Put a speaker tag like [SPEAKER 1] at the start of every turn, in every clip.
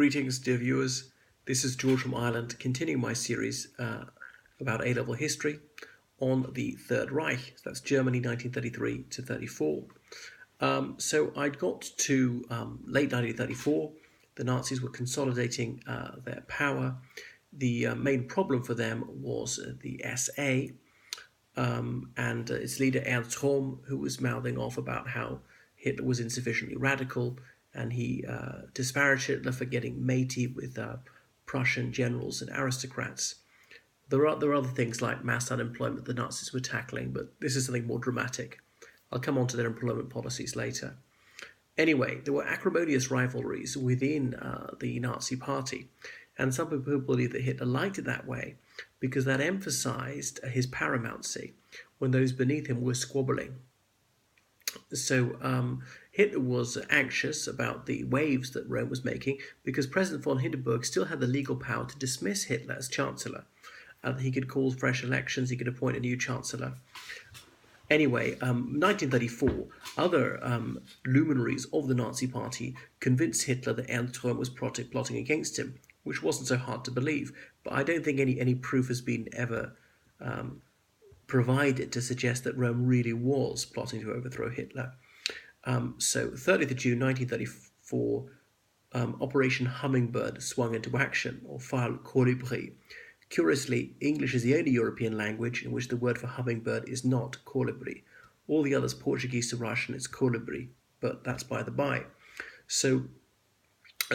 [SPEAKER 1] Greetings, dear viewers. This is George from Ireland, continuing my series about A-level history on the Third Reich. That's Germany 1933 to 34. So I'd got to late 1934. The Nazis were consolidating their power. The main problem for them was the SA and its leader Ernst Röhm, who was mouthing off about how Hitler was insufficiently radical, and he disparaged Hitler for getting matey with Prussian generals and aristocrats. There are other things like mass unemployment the Nazis were tackling, but this is something more dramatic. I'll come on to their employment policies later. Anyway, there were acrimonious rivalries within the Nazi party, and some people believe that Hitler liked it that way because that emphasized his paramountcy when those beneath him were squabbling. So Hitler was anxious about the waves that Rome was making because President von Hindenburg still had the legal power to dismiss Hitler as Chancellor. He could call fresh elections, he could appoint a new Chancellor. Anyway, 1934, other luminaries of the Nazi Party convinced Hitler that Ernst Röhm was plotting against him, which wasn't so hard to believe, but I don't think any proof has been ever provided to suggest that Rome really was plotting to overthrow Hitler. So 30th of June 1934, Operation Hummingbird swung into action, or Fall Colibri. Curiously, English is the only European language in which the word for hummingbird is not colibri. All the others, Portuguese to Russian, it's colibri, but that's by the by. So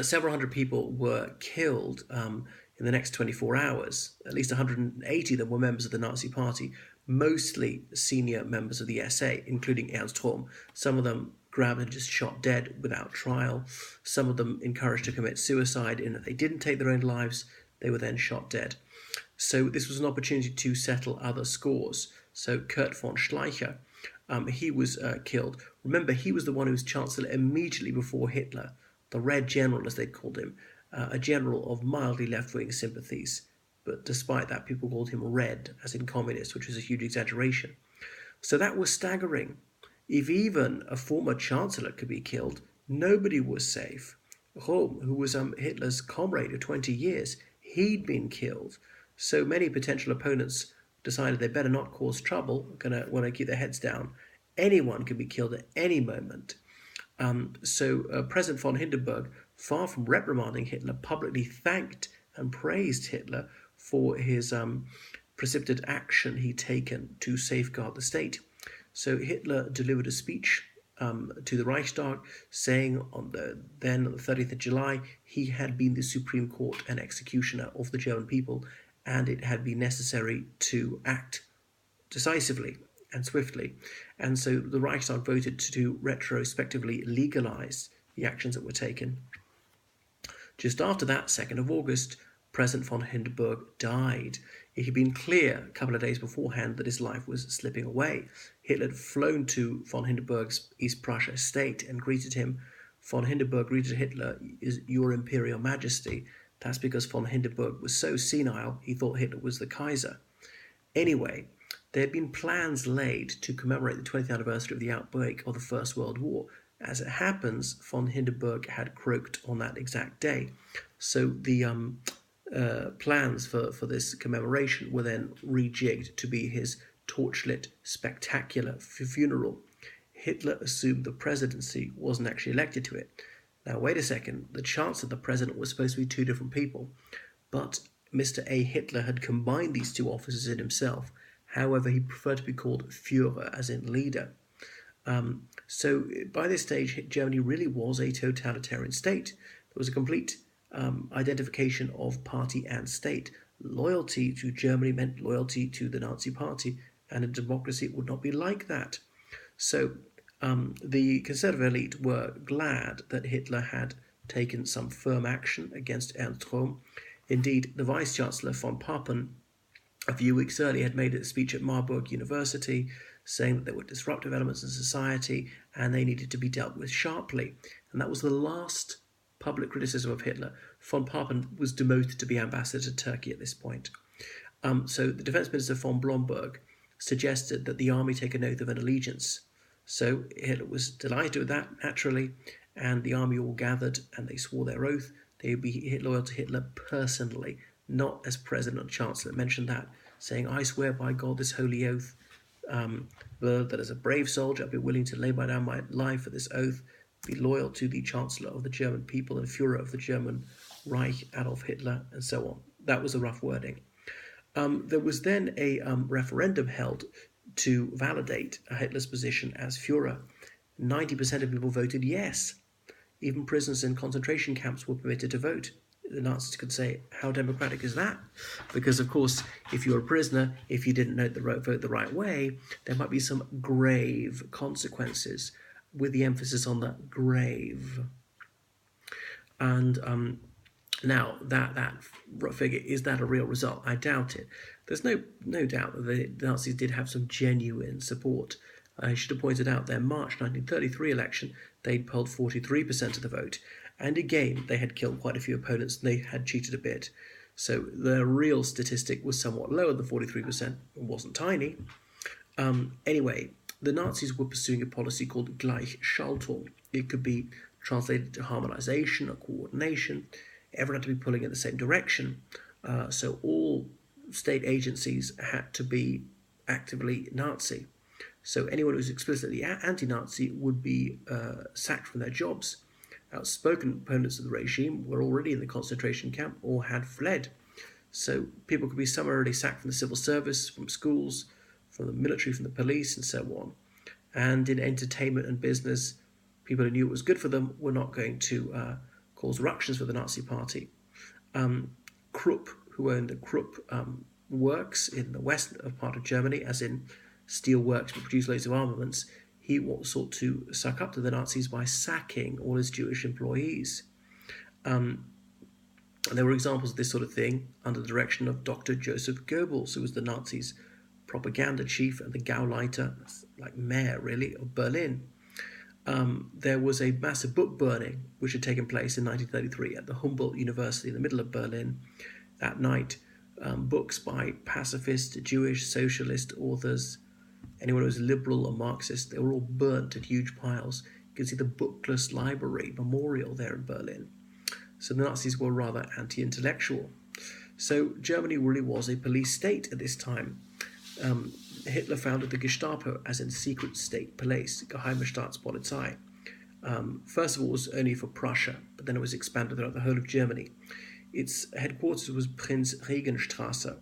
[SPEAKER 1] several hundred people were killed in the next 24 hours. At least 180 of them were members of the Nazi Party, mostly senior members of the SA, including Ernst Röhm. Some of them grabbed and just shot dead without trial. Some of them encouraged to commit suicide in that they didn't take their own lives. They were then shot dead. So this was an opportunity to settle other scores. So Kurt von Schleicher, he was killed. Remember, he was the one who was Chancellor immediately before Hitler, the Red General, as they called him, a general of mildly left-wing sympathies. But despite that, people called him Red, as in communist, which was a huge exaggeration. So that was staggering. If even a former Chancellor could be killed, nobody was safe. Röhm, who was Hitler's comrade of 20 years, he'd been killed. So many potential opponents decided they better not cause trouble, want to keep their heads down. Anyone could be killed at any moment. So President von Hindenburg, far from reprimanding Hitler, publicly thanked and praised Hitler for his precipitate action he'd taken to safeguard the state. So Hitler delivered a speech to the Reichstag, saying on the 30th of July, he had been the Supreme Court and executioner of the German people, and it had been necessary to act decisively and swiftly. And so the Reichstag voted to retrospectively legalize the actions that were taken. Just after that, 2nd of August, President von Hindenburg died. It had been clear a couple of days beforehand that his life was slipping away. Hitler had flown to von Hindenburg's East Prussia estate and greeted him. Von Hindenburg greeted Hitler as Your Imperial Majesty. That's because von Hindenburg was so senile, he thought Hitler was the Kaiser. Anyway, there had been plans laid to commemorate the 20th anniversary of the outbreak of the First World War. As it happens, von Hindenburg had croaked on that exact day. So the plans for this commemoration were then rejigged to be his torchlit, spectacular funeral. Hitler assumed the presidency, wasn't actually elected to it. Now, wait a second, the Chancellor and the President were supposed to be two different people, but Mr. A. Hitler had combined these two offices in himself. However, he preferred to be called Führer, as in leader. So by this stage, Germany really was a totalitarian state. There was a complete identification of party and state. Loyalty to Germany meant loyalty to the Nazi Party, and in democracy it would not be like that. So the conservative elite were glad that Hitler had taken some firm action against Ernst Röhm. Indeed, the Vice-Chancellor von Papen, a few weeks earlier, had made a speech at Marburg University saying that there were disruptive elements in society and they needed to be dealt with sharply. And that was the last public criticism of Hitler. Von Papen was demoted to be ambassador to Turkey at this point. So the Defense Minister von Blomberg suggested that the army take an oath of an allegiance. So Hitler was delighted with that, naturally, and the army all gathered and they swore their oath. They would be loyal to Hitler personally, not as president or chancellor. Mentioned that, saying, "I swear by God this holy oath, that as a brave soldier I'd be willing to lay down my life for this oath, be loyal to the chancellor of the German people and Führer of the German Reich, Adolf Hitler," and so on. That was a rough wording. There was then a referendum held to validate Hitler's position as Führer. 90% of people voted yes. Even prisoners in concentration camps were permitted to vote. The Nazis could say, how democratic is that? Because, of course, if you're a prisoner, if you didn't vote the right way, there might be some grave consequences, with the emphasis on the grave. And now, that figure, is that a real result? I doubt it. There's no doubt that the Nazis did have some genuine support. I should have pointed out their March 1933 election, they'd polled 43% of the vote. And again, they had killed quite a few opponents and they had cheated a bit. So the real statistic was somewhat lower than 43%. It wasn't tiny. Anyway, the Nazis were pursuing a policy called Glacial Tour. It could be translated to harmonization or coordination. Everyone had to be pulling in the same direction. So all state agencies had to be actively Nazi. So anyone who was explicitly anti-Nazi would be sacked from their jobs. Outspoken opponents of the regime were already in the concentration camp or had fled. So people could be summarily sacked from the civil service, from schools, from the military, from the police, and so on. And in entertainment and business, people who knew it was good for them were not going to cause ructions for the Nazi party. Krupp, who owned the Krupp works in the west part of Germany, as in steel works that produced loads of armaments, he sought to suck up to the Nazis by sacking all his Jewish employees. There were examples of this sort of thing under the direction of Dr. Joseph Goebbels, who was the Nazis' propaganda chief and the Gauleiter, like mayor really, of Berlin. There was a massive book burning which had taken place in 1933 at the Humboldt University in the middle of Berlin. That night, books by pacifist, Jewish, socialist authors, anyone who was liberal or Marxist, they were all burnt in huge piles. You can see the Bookless Library Memorial there in Berlin. So the Nazis were rather anti-intellectual. So Germany really was a police state at this time. Hitler founded the Gestapo as in secret state police, Geheime Staatspolizei. First of all, it was only for Prussia, but then it was expanded throughout the whole of Germany. Its headquarters was Prinz-Regenstraße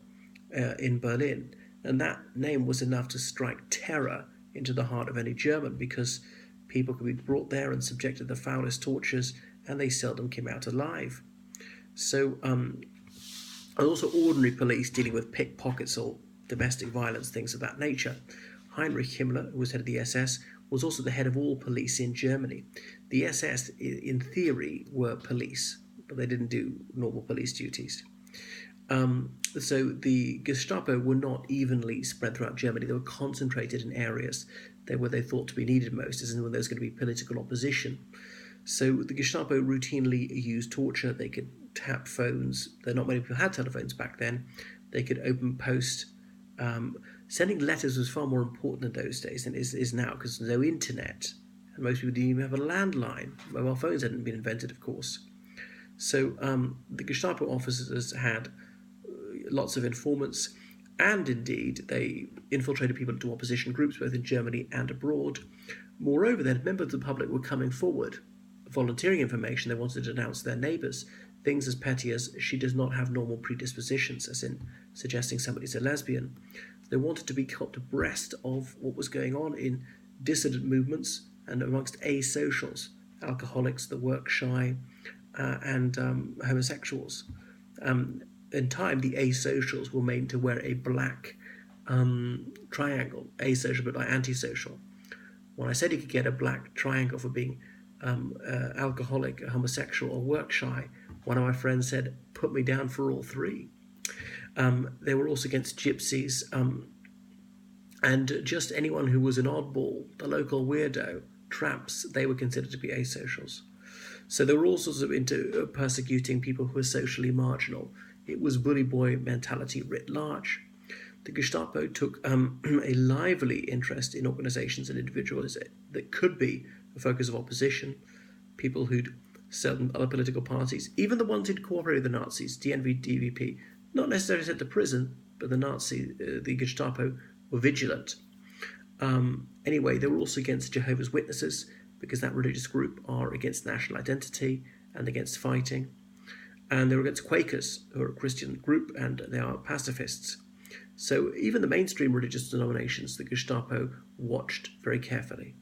[SPEAKER 1] in Berlin, and that name was enough to strike terror into the heart of any German, because people could be brought there and subjected to the foulest tortures, and they seldom came out alive. So, and also ordinary police dealing with pickpockets or domestic violence, things of that nature. Heinrich Himmler, who was head of the SS, was also the head of all police in Germany. The SS, in theory, were police, but they didn't do normal police duties. So the Gestapo were not evenly spread throughout Germany. They were concentrated in areas where they thought to be needed most, as in when there was going to be political opposition. So the Gestapo routinely used torture. They could tap phones. Though not many people had telephones back then. They could open post. Sending letters was far more important in those days than it is now, because there's no internet. And most people didn't even have a landline. Mobile phones hadn't been invented, of course. So the Gestapo officers had lots of informants, and indeed they infiltrated people into opposition groups both in Germany and abroad. Moreover, then, members of the public were coming forward, volunteering information they wanted to denounce their neighbours, things as petty as she does not have normal predispositions, as in suggesting somebody's a lesbian. They wanted to be kept abreast of what was going on in dissident movements and amongst asocials, alcoholics, the work-shy, and homosexuals. In time, the asocials were made to wear a black triangle, asocial but not antisocial. When I said you could get a black triangle for being alcoholic, homosexual, or work-shy, one of my friends said, put me down for all three. They were also against gypsies, and just anyone who was an oddball, the local weirdo, tramps, they were considered to be asocials. So they were all sorts of into persecuting people who were socially marginal. It was bully boy mentality writ large. The Gestapo took a lively interest in organisations and individuals that could be a focus of opposition, people who'd certain other political parties, even the ones who'd cooperated with the Nazis, DNV, DVP, not necessarily sent to prison, but the Gestapo were vigilant. Anyway, they were also against Jehovah's Witnesses, because that religious group are against national identity and against fighting. And they were against Quakers, who are a Christian group, and they are pacifists. So even the mainstream religious denominations, the Gestapo watched very carefully.